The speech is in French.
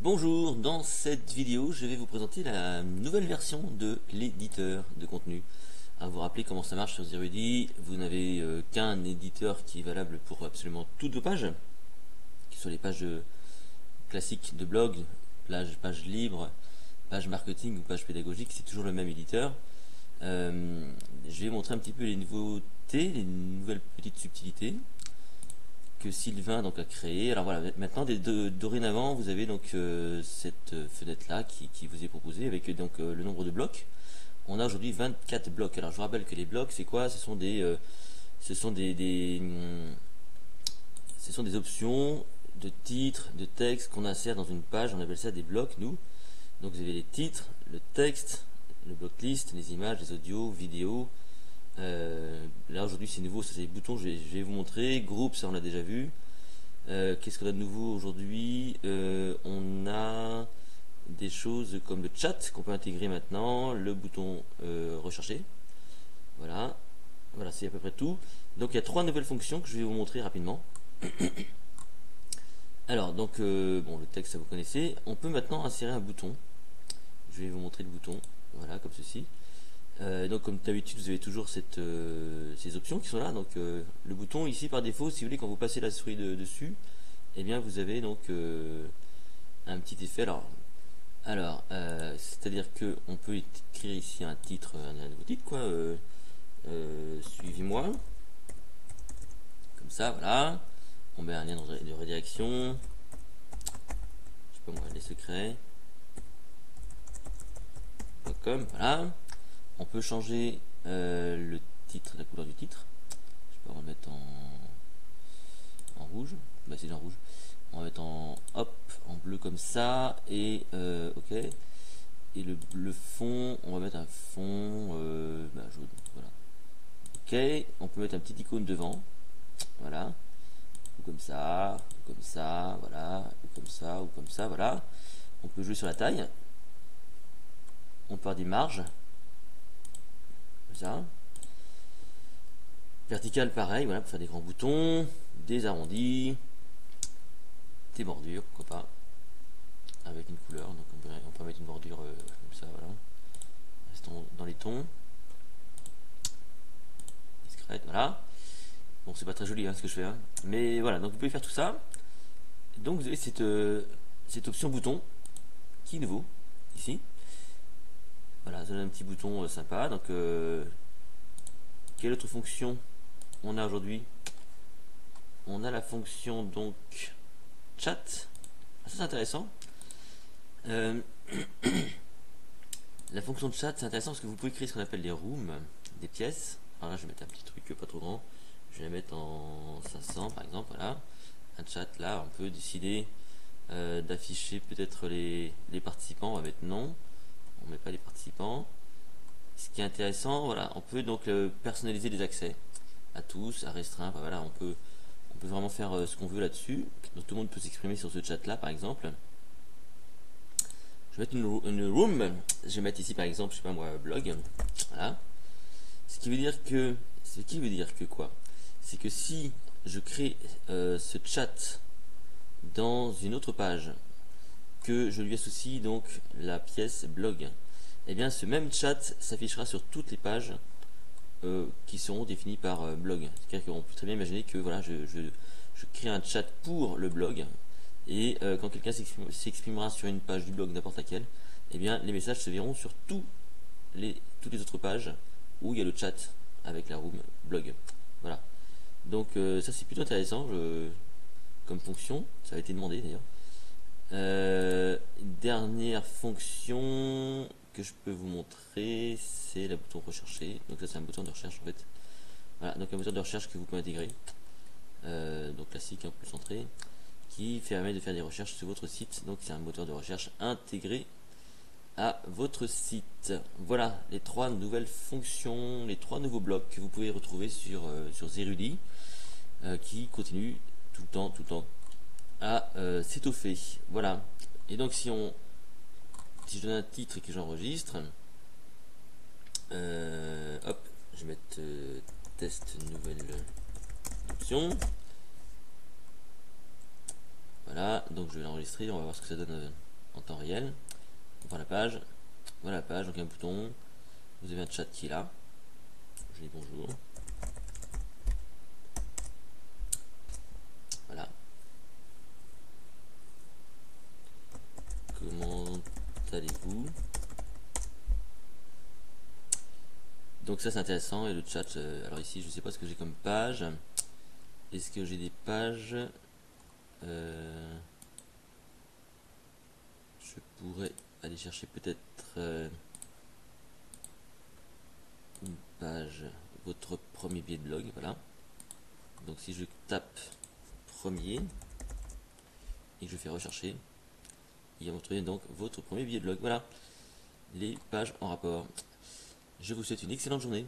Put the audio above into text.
Bonjour, dans cette vidéo je vais vous présenter la nouvelle version de l'éditeur de contenu. À vous rappeler comment ça marche sur Zerudi, vous n'avez qu'un éditeur qui est valable pour absolument toutes vos pages, que soient les pages classiques de blog, pages libres, pages marketing ou pages pédagogiques, c'est toujours le même éditeur. Je vais montrer un petit peu les nouveautés, les nouvelles petites subtilités que Sylvain donc a créé. Alors voilà, maintenant dorénavant vous avez donc cette fenêtre là qui vous est proposée avec donc le nombre de blocs. On a aujourd'hui 24 blocs. Alors je vous rappelle que les blocs c'est quoi? Ce sont des options de titres, de texte qu'on insère dans une page. On appelle ça des blocs nous. Donc vous avez les titres, le texte, le bloc list, les images, les audios, vidéos. Là aujourd'hui c'est nouveau, ça c'est les boutons, je vais vous montrer. Groupe, ça on l'a déjà vu. Qu'est-ce qu'on a de nouveau aujourd'hui? On a des choses comme le chat qu'on peut intégrer maintenant, le bouton rechercher. Voilà, voilà, c'est à peu près tout. Donc il y a 3 nouvelles fonctions que je vais vous montrer rapidement. Alors donc bon, le texte ça vous connaissez. On peut maintenant insérer un bouton. Je vais vous montrer le bouton. Voilà, comme ceci. Donc comme d'habitude vous avez toujours ces options qui sont là. Donc le bouton ici par défaut, si vous voulez, quand vous passez la souris dessus, et bien vous avez donc un petit effet. Alors c'est-à-dire que on peut écrire ici un titre, un nouveau titre quoi. Suivez-moi. Comme ça, voilà. On met un lien de rédaction. Je sais pas moi, les secrets. Comme voilà. On peut changer le titre, la couleur du titre. Je peux remettre en rouge. Bah c'est en rouge. On va mettre en bleu comme ça. Et ok. Et le fond, on va mettre un fond jaune. Voilà. Ok. On peut mettre un petit icône devant. Voilà. Ou comme ça. Ou comme ça. Voilà. Ou comme ça. Ou comme ça. Voilà. On peut jouer sur la taille. On peut avoir des marges. Ça. Vertical pareil, voilà, pour faire des grands boutons, des arrondis, des bordures, pourquoi pas, avec une couleur. Donc on peut mettre une bordure comme ça, voilà. Restons dans les tons. Discrète, voilà. Bon, c'est pas très joli hein, ce que je fais, hein. Mais voilà, donc vous pouvez faire tout ça. Donc vous avez cette option bouton qui est nouveau ici. Voilà, ça donne un petit bouton sympa. Donc, quelle autre fonction on a aujourd'hui? On a la fonction donc chat. Ah, ça c'est intéressant. La fonction de chat c'est intéressant parce que vous pouvez créer ce qu'on appelle des rooms, des pièces. Alors là, je vais mettre un petit truc pas trop grand. Je vais la mettre en 500 par exemple. Voilà, un chat là, on peut décider d'afficher peut-être les participants. On va mettre non. On met pas les participants. Ce qui est intéressant, voilà, on peut donc personnaliser les accès à tous, à restreindre. Voilà, on peut vraiment faire ce qu'on veut là-dessus. Donc tout le monde peut s'exprimer sur ce chat-là, par exemple. Je vais mettre une room. Je vais mettre ici, par exemple, je sais pas moi, blog. Voilà. Ce qui veut dire que quoi? C'est que si je crée ce chat dans une autre page, que je lui associe donc la pièce blog, et bien ce même chat s'affichera sur toutes les pages qui seront définies par blog. C'est-à-dire qu'on peut très bien imaginer que voilà, je crée un chat pour le blog, et quand quelqu'un s'exprimera sur une page du blog, n'importe laquelle, et bien les messages se verront sur toutes les autres pages où il y a le chat avec la room blog. Voilà. Donc ça c'est plutôt intéressant comme fonction, ça a été demandé d'ailleurs. Dernière fonction que je peux vous montrer, c'est le bouton rechercher. Donc ça c'est un bouton de recherche en fait. Voilà, donc un moteur de recherche que vous pouvez intégrer, donc classique, un peu centré, qui permet de faire des recherches sur votre site. Donc c'est un moteur de recherche intégré à votre site. Voilà les 3 nouvelles fonctions, les 3 nouveaux blocs que vous pouvez retrouver sur Zerudi, qui continuent tout le temps à s'étoffer. Voilà. Et donc si je donne un titre et que j'enregistre, hop, je vais mettre test nouvelle option. Voilà, donc je vais l'enregistrer, on va voir ce que ça donne en temps réel. Voilà la page, donc il y a un bouton, vous avez un chat qui est là, je dis bonjour, voilà, comment allez-vous? Donc ça c'est intéressant, et le chat, alors ici je sais pas ce que j'ai comme page, est-ce que j'ai des pages, je pourrais aller chercher peut-être une page, votre premier billet de blog, voilà. Donc si je tape premier et que je fais rechercher, il va vous trouver donc votre premier billet de blog, voilà, les pages en rapport. Je vous souhaite une excellente journée.